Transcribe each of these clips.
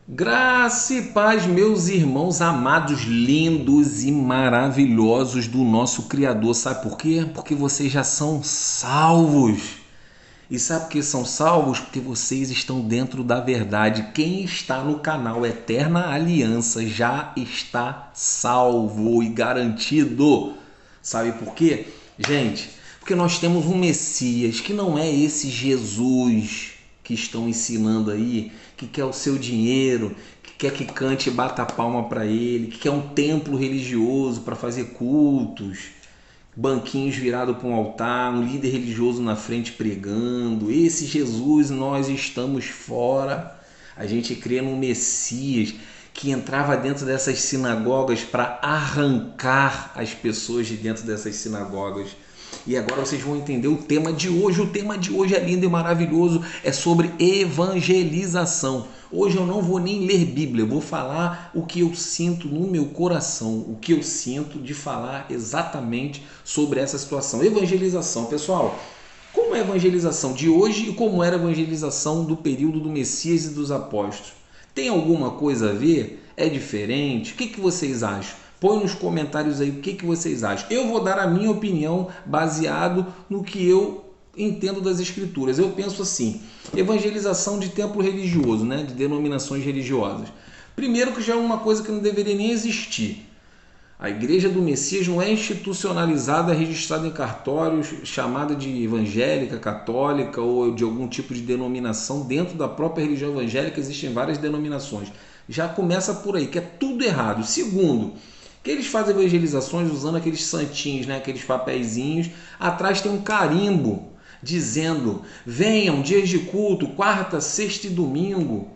Graça e paz, meus irmãos amados, lindos e maravilhosos do nosso Criador. Sabe por quê? Porque vocês já são salvos. E sabe por que são salvos? Porque vocês estão dentro da verdade. Quem está no canal Eterna Aliança já está salvo e garantido. Sabe por quê? Gente, porque nós temos um Messias que não é esse Jesus que estão ensinando aí, que quer o seu dinheiro, que quer que cante e bata a palma para ele, que quer um templo religioso para fazer cultos, banquinhos virados para um altar, um líder religioso na frente pregando. Esse Jesus nós estamos fora. A gente crê no Messias que entrava dentro dessas sinagogas para arrancar as pessoas de dentro dessas sinagogas. E agora vocês vão entender o tema de hoje. O tema de hoje é lindo e maravilhoso. É sobre evangelização. Hoje eu não vou nem ler Bíblia. Eu vou falar o que eu sinto no meu coração. O que eu sinto de falar exatamente sobre essa situação. Evangelização, pessoal. Como é a evangelização de hoje e como era a evangelização do período do Messias e dos apóstolos? Tem alguma coisa a ver? É diferente? O que vocês acham? Põe nos comentários aí o que vocês acham. Eu vou dar a minha opinião baseado no que eu entendo das escrituras. Eu penso assim, evangelização de templo religioso, né, de denominações religiosas. Primeiro que já é uma coisa que não deveria nem existir. A igreja do Messias não é institucionalizada, registrada em cartórios, chamada de evangélica, católica ou de algum tipo de denominação. Dentro da própria religião evangélica existem várias denominações. Já começa por aí, que é tudo errado. Segundo, que eles fazem evangelizações usando aqueles santinhos, né? Aqueles papeizinhos. Atrás tem um carimbo dizendo: venham, dias de culto, quarta, sexta e domingo.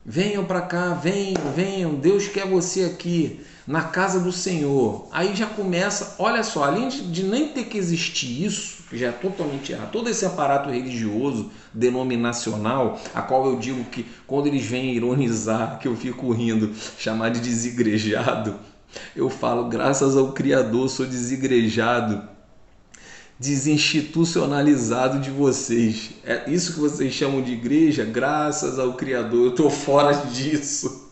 Venham para cá, venham, Deus quer você aqui na casa do Senhor. Aí já começa, olha só, além de nem ter que existir isso, que já é totalmente errado, todo esse aparato religioso, denominacional, a qual eu digo que quando eles vêm ironizar, que eu fico rindo, chamar de desigrejado, eu falo, graças ao Criador sou desigrejado, desinstitucionalizado de vocês. É isso que vocês chamam de igreja, graças ao Criador. Eu estou fora disso.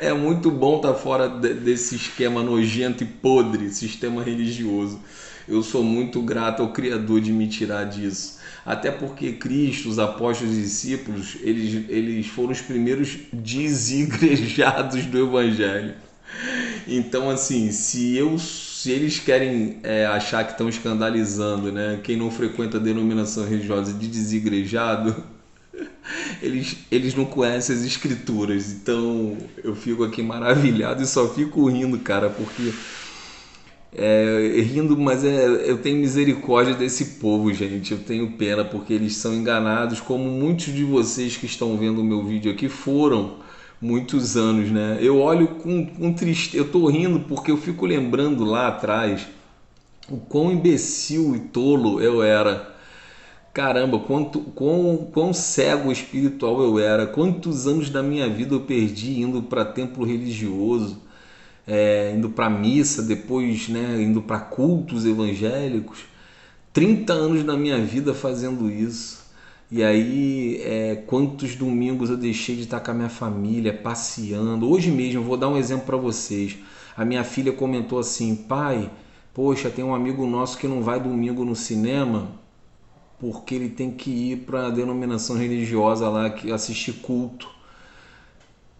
É muito bom estar fora desse esquema nojento e podre, sistema religioso. Eu sou muito grato ao Criador de me tirar disso. Até porque Cristo, os apóstolos e discípulos, eles foram os primeiros desigrejados do Evangelho. Então, assim, se eles querem achar que estão escandalizando, né, quem não frequenta a denominação religiosa de desigrejado, eles não conhecem as escrituras. Então, eu fico aqui maravilhado e só fico rindo, cara, porque rindo, mas eu tenho misericórdia desse povo, gente. Eu tenho pena porque eles são enganados, como muitos de vocês que estão vendo o meu vídeo aqui foram muitos anos, né? Eu olho com tristeza, eu tô rindo porque eu fico lembrando lá atrás o quão imbecil e tolo eu era. Caramba, quão cego espiritual eu era. Quantos anos da minha vida eu perdi indo para templo religioso, indo para missa, depois, né, indo para cultos evangélicos. 30 anos da minha vida fazendo isso. E aí, quantos domingos eu deixei de estar com a minha família, passeando. Hoje mesmo, eu vou dar um exemplo para vocês. A minha filha comentou assim: pai, poxa, tem um amigo nosso que não vai domingo no cinema porque ele tem que ir para a denominação religiosa lá, assistir culto.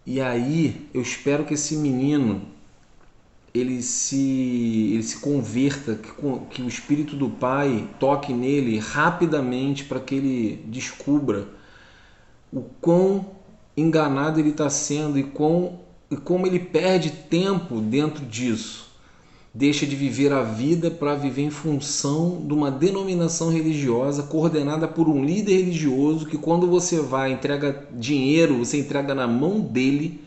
E aí, eu espero que esse menino ele se converta, que o Espírito do Pai toque nele rapidamente para que ele descubra o quão enganado ele está sendo e como ele perde tempo dentro disso. Deixa de viver a vida para viver em função de uma denominação religiosa coordenada por um líder religioso que, quando você vai entrega dinheiro, você entrega na mão dele.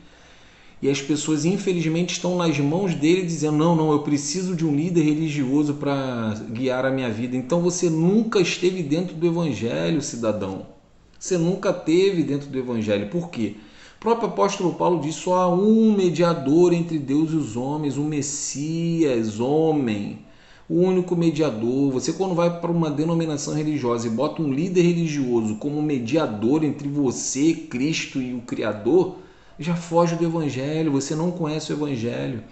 E as pessoas, infelizmente, estão nas mãos dele dizendo: não, eu preciso de um líder religioso para guiar a minha vida. Então você nunca esteve dentro do Evangelho, cidadão. Você nunca esteve dentro do Evangelho. Por quê? O próprio apóstolo Paulo diz: só há um mediador entre Deus e os homens, um Messias, homem. O único mediador. Você, quando vai para uma denominação religiosa e bota um líder religioso como mediador entre você, Cristo e o Criador, já foge do evangelho, você não conhece o evangelho.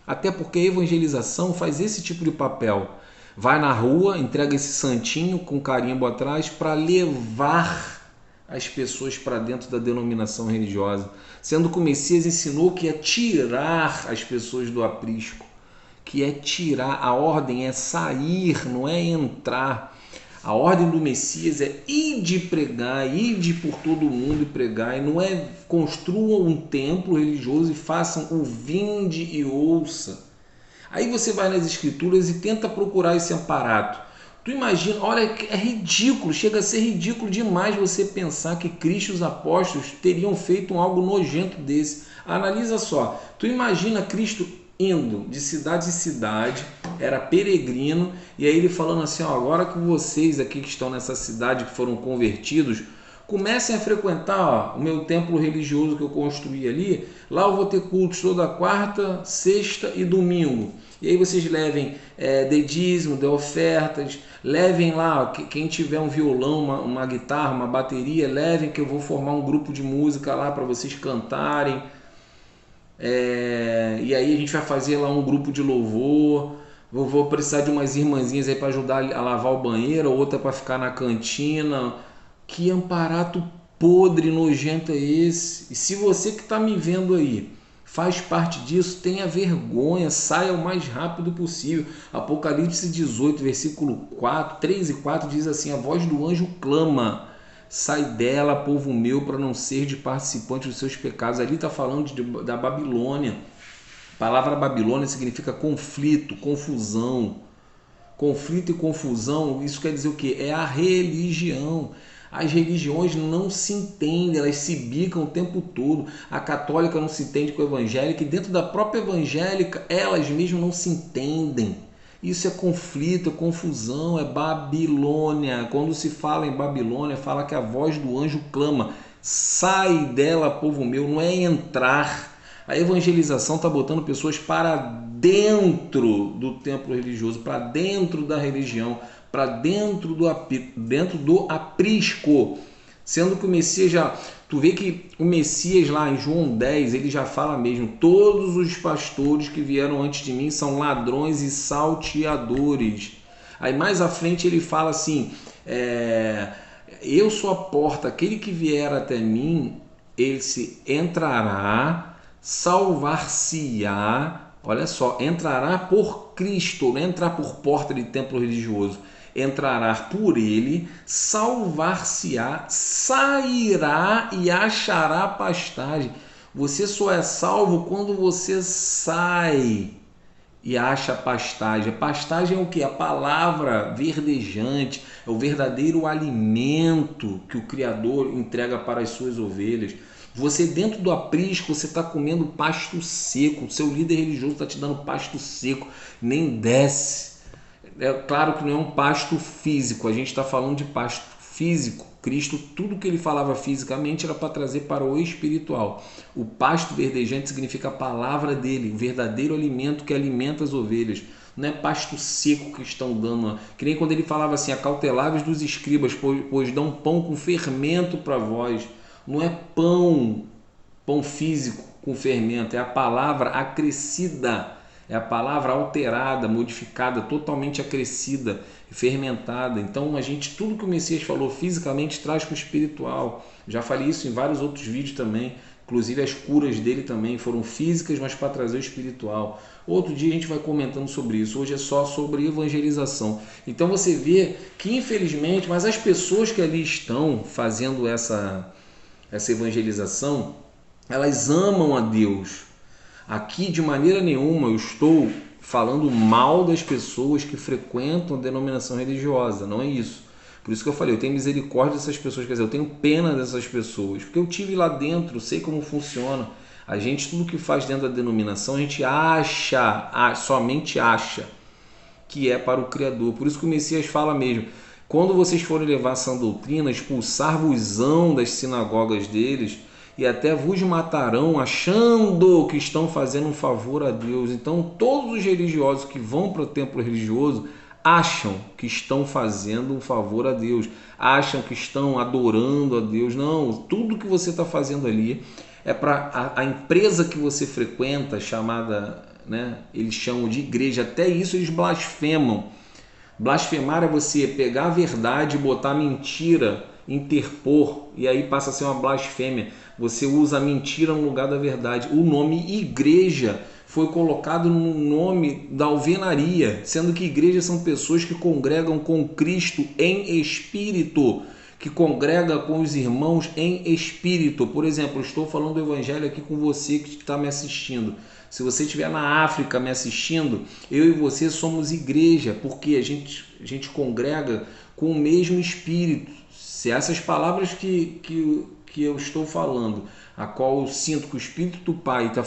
Até porque a evangelização faz esse tipo de papel. Vai na rua, entrega esse santinho com carimbo atrás para levar as pessoas para dentro da denominação religiosa. Sendo que o Messias ensinou que é tirar as pessoas do aprisco, que é tirar, a ordem é sair, não é entrar. A ordem do Messias é ide pregar, ide por todo mundo e pregar, e não é construam um templo religioso e façam o vinde e ouça. Aí você vai nas escrituras e tenta procurar esse aparato. Tu imagina, olha, é ridículo, chega a ser ridículo demais você pensar que Cristo e os apóstolos teriam feito algo nojento desse. Analisa só, tu imagina Cristo indo de cidade em cidade, era peregrino, e aí ele falando assim, ó, agora que vocês aqui que estão nessa cidade, que foram convertidos, comecem a frequentar, ó, o meu templo religioso que eu construí ali, lá eu vou ter cultos toda quarta, sexta e domingo. E aí vocês levem de dízimo, de ofertas, levem lá, quem tiver um violão, uma guitarra, uma bateria, levem que eu vou formar um grupo de música lá para vocês cantarem. E aí a gente vai fazer lá um grupo de louvor. Eu vou precisar de umas irmãzinhas aí para ajudar a lavar o banheiro, outra para ficar na cantina. Que aparato podre, nojento é esse? E se você que está me vendo aí faz parte disso, tenha vergonha, saia o mais rápido possível. Apocalipse 18, versículo 4, 3 e 4 diz assim, a voz do anjo clama, sai dela, povo meu, para não ser de participante dos seus pecados. Ali está falando da Babilônia. A palavra Babilônia significa conflito, confusão. Conflito e confusão, isso quer dizer o quê? É a religião. As religiões não se entendem, elas se bicam o tempo todo. A católica não se entende com a evangélica e dentro da própria evangélica elas mesmas não se entendem. Isso é conflito, é confusão, é Babilônia. Quando se fala em Babilônia, fala que a voz do anjo clama, sai dela, povo meu, não é entrar. A evangelização está botando pessoas para dentro do templo religioso, para dentro da religião, para dentro do aprisco. Sendo que o Messias já... Tu vê que o Messias lá em João 10, ele já fala mesmo, todos os pastores que vieram antes de mim são ladrões e salteadores. Aí mais à frente ele fala assim, eu sou a porta, aquele que vier até mim, ele se entrará, salvar-se-á, olha só, entrará por Cristo, não entrar por porta de templo religioso, entrará por ele, salvar-se-á, sairá e achará pastagem. Você só é salvo quando você sai e acha pastagem. Pastagem é o que? A palavra verdejante, é o verdadeiro alimento que o Criador entrega para as suas ovelhas. Você dentro do aprisco, você está comendo pasto seco, o seu líder religioso está te dando pasto seco, nem desce. É claro que não é um pasto físico, a gente está falando de pasto físico. Cristo, tudo que ele falava fisicamente era para trazer para o espiritual. O pasto verdejante significa a palavra dele, o verdadeiro alimento que alimenta as ovelhas. Não é pasto seco que estão dando, que nem quando ele falava assim, acauteláveis dos escribas, pois dão pão com fermento para vós. Não é pão físico com fermento, é a palavra acrescida. É a palavra alterada, modificada, totalmente acrescida, fermentada. Então tudo que o Messias falou fisicamente traz para o espiritual. Já falei isso em vários outros vídeos também. Inclusive as curas dele também foram físicas, mas para trazer o espiritual. Outro dia a gente vai comentando sobre isso. Hoje é só sobre evangelização. Então você vê que infelizmente, mas as pessoas que ali estão fazendo essa evangelização, elas amam a Deus. Aqui, de maneira nenhuma, eu estou falando mal das pessoas que frequentam a denominação religiosa, não é isso. Por isso que eu falei, eu tenho misericórdia dessas pessoas, quer dizer, eu tenho pena dessas pessoas, porque eu tive lá dentro, sei como funciona. A gente, tudo que faz dentro da denominação, a gente somente acha que é para o Criador. Por isso que o Messias fala mesmo, quando vocês forem levar essa doutrina, expulsar-vos-ão das sinagogas deles, e até vos matarão achando que estão fazendo um favor a Deus. Então todos os religiosos que vão para o templo religioso acham que estão fazendo um favor a Deus, acham que estão adorando a Deus. Não, tudo que você está fazendo ali é para a empresa que você frequenta, chamada, né, eles chamam de igreja, até isso eles blasfemam. Blasfemar é você pegar a verdade e botar a mentira, interpor, e aí passa a ser uma blasfêmia. Você usa a mentira no lugar da verdade. O nome igreja foi colocado no nome da alvenaria, sendo que igrejas são pessoas que congregam com Cristo em espírito, que congrega com os irmãos em espírito. Por exemplo, eu estou falando do evangelho aqui com você que está me assistindo. Se você estiver na África me assistindo, eu e você somos igreja, porque a gente congrega com o mesmo espírito. Se essas palavras que eu estou falando, a qual eu sinto que o Espírito do Pai está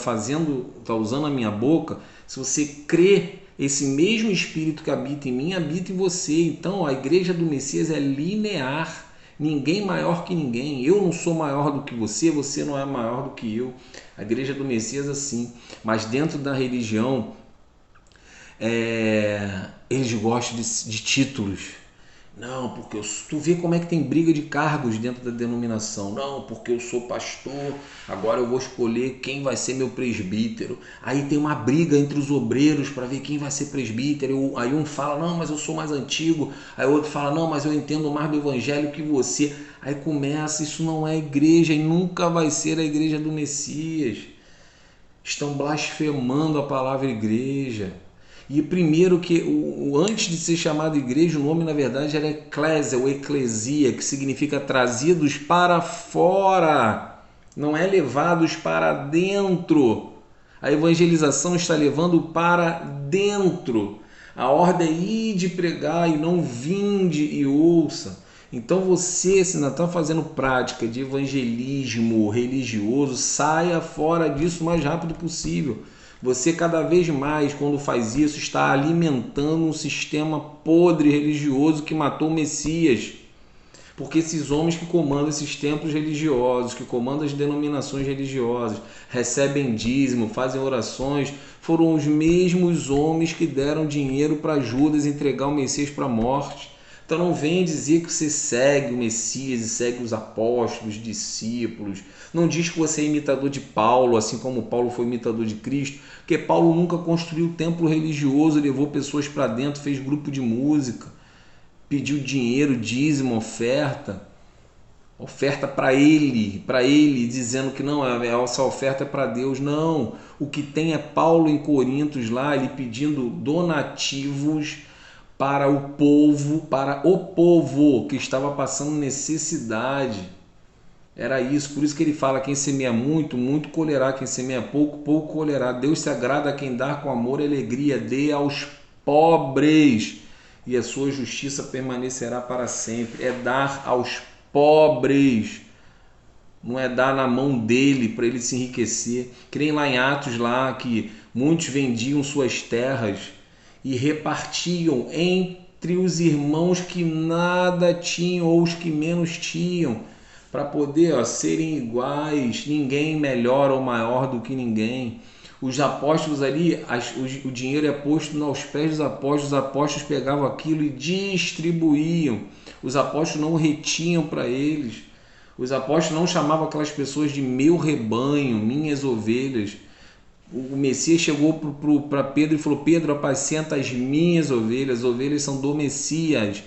usando a minha boca, se você crê, esse mesmo Espírito que habita em mim, habita em você. Então a igreja do Messias é linear, ninguém maior que ninguém. Eu não sou maior do que você, você não é maior do que eu. A igreja do Messias é assim, mas dentro da religião, eles gostam de títulos. Não, porque tu vê como é que tem briga de cargos dentro da denominação. Não, porque eu sou pastor, agora eu vou escolher quem vai ser meu presbítero. Aí tem uma briga entre os obreiros para ver quem vai ser presbítero. Aí um fala, não, mas eu sou mais antigo. Aí o outro fala, não, mas eu entendo mais do evangelho que você. Aí começa, isso não é igreja e nunca vai ser a igreja do Messias. Estão blasfemando a palavra igreja. E primeiro que antes de ser chamado igreja, o nome na verdade era eclésia ou eclesia, que significa trazidos para fora, não é levados para dentro. A evangelização está levando para dentro. A ordem é ir de pregar e não vinde e ouça. Então você, se não está fazendo prática de evangelismo religioso, saia fora disso o mais rápido possível. Você cada vez mais, quando faz isso, está alimentando um sistema podre religioso que matou o Messias. Porque esses homens que comandam esses templos religiosos, que comandam as denominações religiosas, recebem dízimo, fazem orações, foram os mesmos homens que deram dinheiro para Judas entregar o Messias para a morte. Então não venha dizer que você segue o Messias e segue os apóstolos, os discípulos. Não diz que você é imitador de Paulo, assim como Paulo foi imitador de Cristo, porque Paulo nunca construiu templo religioso, levou pessoas para dentro, fez grupo de música, pediu dinheiro, dízimo, oferta para ele, dizendo que não, essa oferta é para Deus. Não, o que tem é Paulo em Corintos lá, ele pedindo donativos para o povo que estava passando necessidade. Era isso, por isso que ele fala, quem semeia muito, muito colherá, quem semeia pouco, pouco colherá. Deus se agrada a quem dá com amor e alegria, dê aos pobres e a sua justiça permanecerá para sempre. É dar aos pobres, não é dar na mão dele para ele se enriquecer. Creem lá em Atos lá que muitos vendiam suas terras e repartiam entre os irmãos que nada tinham ou os que menos tinham, para poder serem iguais, ninguém melhor ou maior do que ninguém. Os apóstolos ali, o dinheiro é posto aos pés dos apóstolos, os apóstolos pegavam aquilo e distribuíam. Os apóstolos não retinham para eles. Os apóstolos não chamavam aquelas pessoas de meu rebanho, minhas ovelhas. O Messias chegou para Pedro e falou, Pedro, apacenta as minhas ovelhas são do Messias.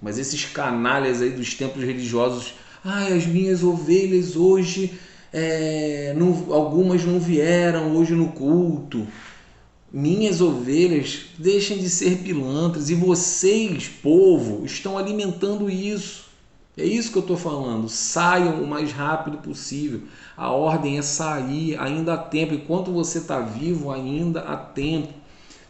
Mas esses canalhas aí dos templos religiosos, as minhas ovelhas hoje, algumas não vieram hoje no culto. Minhas ovelhas, deixem de ser pilantras, e vocês, povo, estão alimentando isso. É isso que eu estou falando. Saiam o mais rápido possível. A ordem é sair, ainda há tempo. Enquanto você está vivo, ainda há tempo.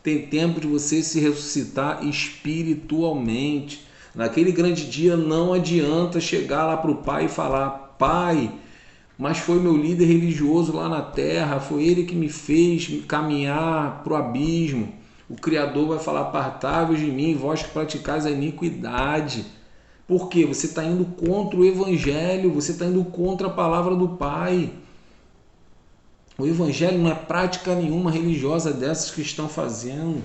Tem tempo de você se ressuscitar espiritualmente. Naquele grande dia não adianta chegar lá para o Pai e falar, Pai, mas foi meu líder religioso lá na terra, foi ele que me fez caminhar para o abismo. O Criador vai falar, apartai-vos de mim, vós que praticais a iniquidade. Por quê? Você está indo contra o Evangelho, você está indo contra a palavra do Pai. O Evangelho não é prática nenhuma religiosa dessas que estão fazendo.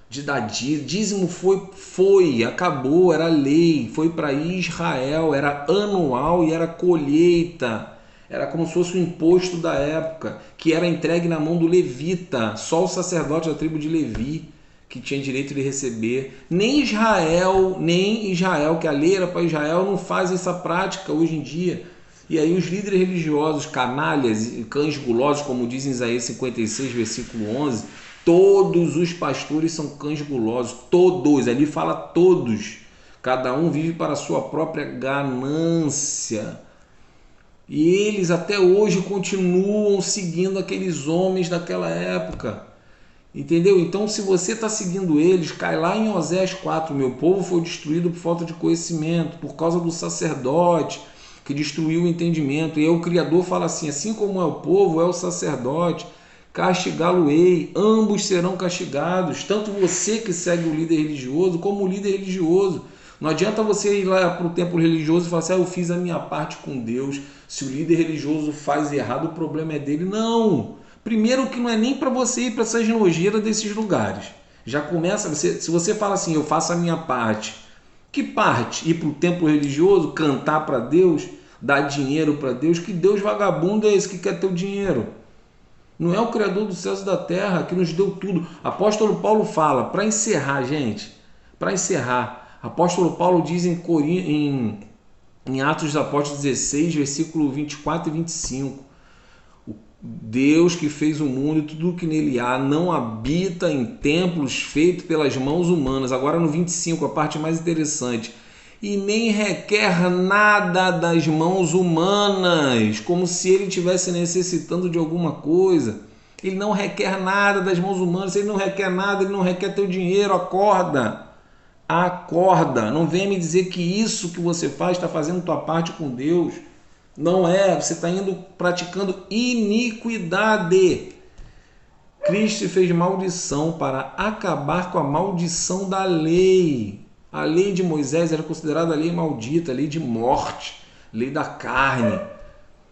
De dar dízimo foi, acabou, era lei, foi para Israel, era anual e era colheita. Era como se fosse o imposto da época, que era entregue na mão do levita. Só o sacerdote da tribo de Levi que tinha direito de receber. Nem Israel, que a lei era para Israel, não faz essa prática hoje em dia. E aí os líderes religiosos, canalhas e cães gulosos, como diz em Isaías 56, versículo 11, todos os pastores são cães gulosos, todos, ali fala todos. Cada um vive para a sua própria ganância. E eles até hoje continuam seguindo aqueles homens daquela época. Entendeu? Então, se você está seguindo eles, cai lá em Osés 4. Meu povo foi destruído por falta de conhecimento, por causa do sacerdote que destruiu o entendimento. E aí o Criador fala assim como é o povo, é o sacerdote, castigá-lo-ei, ambos serão castigados, tanto você que segue o líder religioso, como o líder religioso. Não adianta você ir lá para o templo religioso e falar assim, eu fiz a minha parte com Deus, se o líder religioso faz errado, o problema é dele. Não! Primeiro que não é nem para você ir para essas nojeiras desses lugares. Já começa, se você fala assim, eu faço a minha parte. Que parte? Ir para o templo religioso, cantar para Deus, dar dinheiro para Deus? Que Deus vagabundo é esse que quer teu dinheiro? Não é o Criador dos céus e da terra que nos deu tudo. Apóstolo Paulo fala, para encerrar, gente, para encerrar, apóstolo Paulo diz em Atos dos Apóstolos 16, versículo 24 e 25, Deus que fez o mundo e tudo o que nele há não habita em templos feitos pelas mãos humanas. Agora no 25, a parte mais interessante. E nem requer nada das mãos humanas, como se ele estivesse necessitando de alguma coisa. Ele não requer nada das mãos humanas, ele não requer nada, ele não requer teu dinheiro. Acorda, acorda. Não venha me dizer que isso que você faz está fazendo tua parte com Deus. Não é, você está indo praticando iniquidade. Cristo fez maldição para acabar com a maldição da lei. A lei de Moisés era considerada a lei maldita, a lei de morte, lei da carne.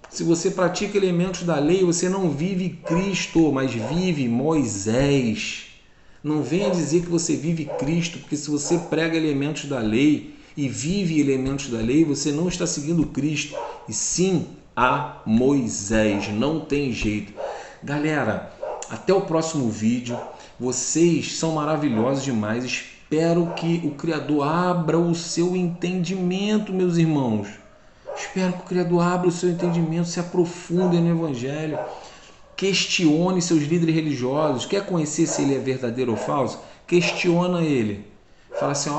Se você pratica elementos da lei, você não vive Cristo, mas vive Moisés. Não venha dizer que você vive Cristo, porque se você prega elementos da lei e vive elementos da lei, você não está seguindo Cristo, e sim a Moisés. Não tem jeito. Galera, até o próximo vídeo. Vocês são maravilhosos demais. Espero que o Criador abra o seu entendimento, meus irmãos. Espero que o Criador abra o seu entendimento, se aprofunde no Evangelho. Questione seus líderes religiosos. Quer conhecer se ele é verdadeiro ou falso? Questiona ele. Fala assim,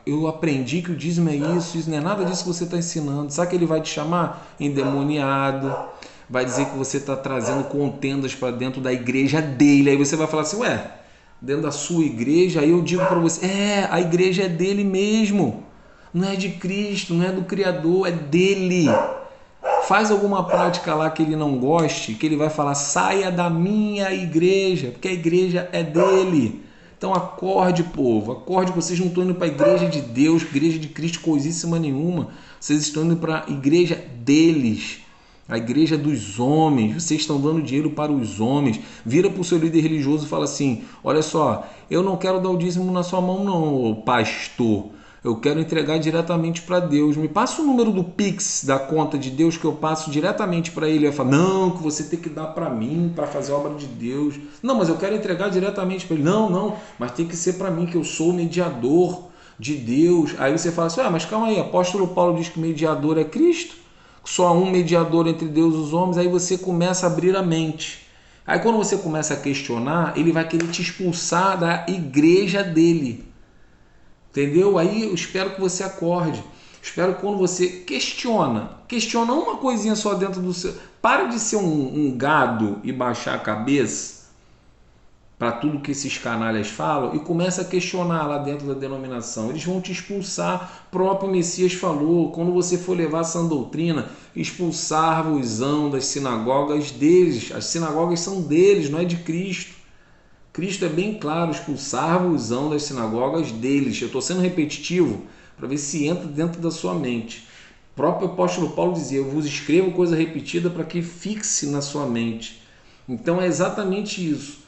eu aprendi que o dízimo é isso não é nada disso que você está ensinando. Sabe que ele vai te chamar? Endemoniado. Vai dizer que você está trazendo contendas para dentro da igreja dele. Aí você vai falar assim, dentro da sua igreja? Aí eu digo para você, a igreja é dele mesmo. Não é de Cristo, não é do Criador, é dele. Faz alguma prática lá que ele não goste, que ele vai falar, saia da minha igreja, porque a igreja é dele. Então acorde, povo, acorde, vocês não estão indo para a igreja de Deus, igreja de Cristo, coisíssima nenhuma. Vocês estão indo para a igreja deles, a igreja dos homens. Vocês estão dando dinheiro para os homens. Vira para o seu líder religioso e fala assim, olha só, eu não quero dar o dízimo na sua mão não, pastor. Eu quero entregar diretamente para Deus. Me passa o número do Pix da conta de Deus que eu passo diretamente para ele. Ele vai falar, não, que você tem que dar para mim, para fazer a obra de Deus. Não, mas eu quero entregar diretamente para ele. Não, mas tem que ser para mim, que eu sou o mediador de Deus. Aí você fala assim, mas calma aí, apóstolo Paulo diz que o mediador é Cristo. Só há um mediador entre Deus e os homens. Aí você começa a abrir a mente. Aí quando você começa a questionar, ele vai querer te expulsar da igreja dele. Entendeu? Aí eu espero que você acorde. Espero que quando você questiona uma coisinha só dentro do seu... Para de ser um gado e baixar a cabeça para tudo que esses canalhas falam e começa a questionar lá dentro da denominação. Eles vão te expulsar. O próprio Messias falou, quando você for levar essa doutrina, expulsar-vos-ão das sinagogas deles. As sinagogas são deles, não é de Cristo. Cristo é bem claro, expulsar-vos-ão das sinagogas deles. Eu estou sendo repetitivo para ver se entra dentro da sua mente. O próprio apóstolo Paulo dizia, eu vos escrevo coisa repetida para que fixe na sua mente. Então é exatamente isso.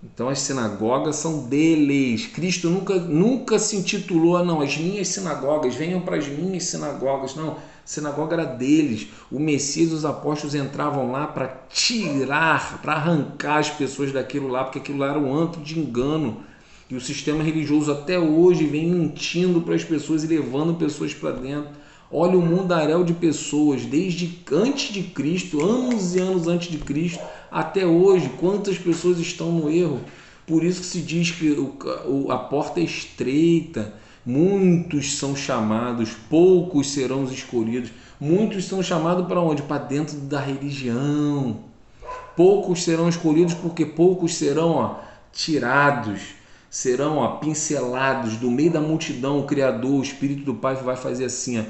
Então as sinagogas são deles. Cristo nunca se intitulou, não, as minhas sinagogas, venham para as minhas sinagogas. Não, sinagoga era deles. O Messias e os apóstolos entravam lá para tirar, para arrancar as pessoas daquilo lá, porque aquilo lá era um antro de engano. E o sistema religioso até hoje vem mentindo para as pessoas e levando pessoas para dentro. Olha o mundaréu de pessoas, desde antes de Cristo, anos e anos antes de Cristo, até hoje, quantas pessoas estão no erro. Por isso que se diz que a porta é estreita, muitos são chamados, poucos serão os escolhidos. Muitos são chamados para onde? Para dentro da religião. Poucos serão escolhidos porque poucos serão tirados, serão pincelados do meio da multidão. O Criador, o Espírito do Pai vai fazer assim,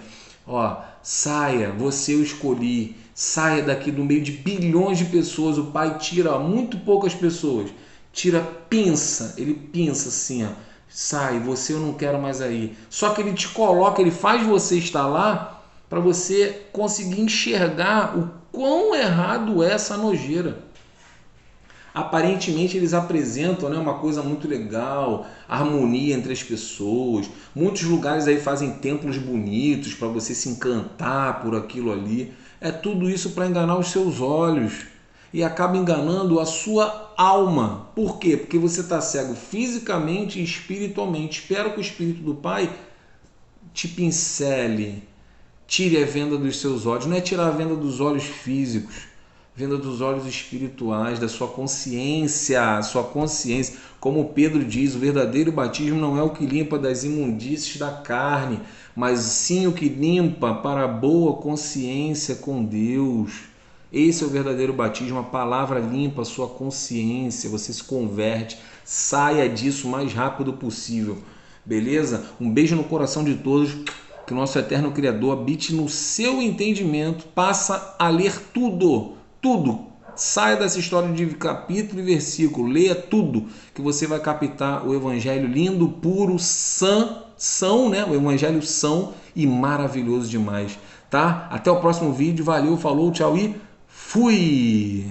saia, você eu escolhi, saia daqui do meio de bilhões de pessoas. O Pai tira muito poucas pessoas, pinça, ele pinça assim, sai, você eu não quero mais aí. Só que ele te coloca, ele faz você estar lá para você conseguir enxergar o quão errado é essa nojeira. Aparentemente eles apresentam uma coisa muito legal, harmonia entre as pessoas. Muitos lugares aí fazem templos bonitos para você se encantar por aquilo ali. É tudo isso para enganar os seus olhos e acaba enganando a sua alma. Por quê? Porque você está cego fisicamente e espiritualmente. Espero que o Espírito do Pai te pincele, tire a venda dos seus olhos. Não é tirar a venda dos olhos físicos, venda dos olhos espirituais, da sua consciência, como Pedro diz, o verdadeiro batismo não é o que limpa das imundícies da carne, mas sim o que limpa para a boa consciência com Deus. Esse é o verdadeiro batismo, a palavra limpa a sua consciência, você se converte, saia disso o mais rápido possível, beleza? Um beijo no coração de todos, que o nosso eterno Criador habite no seu entendimento, passa a ler tudo, saia dessa história de capítulo e versículo, leia tudo, que você vai captar o evangelho lindo, puro, o evangelho são e maravilhoso demais, tá? Até o próximo vídeo, valeu, falou, tchau e fui!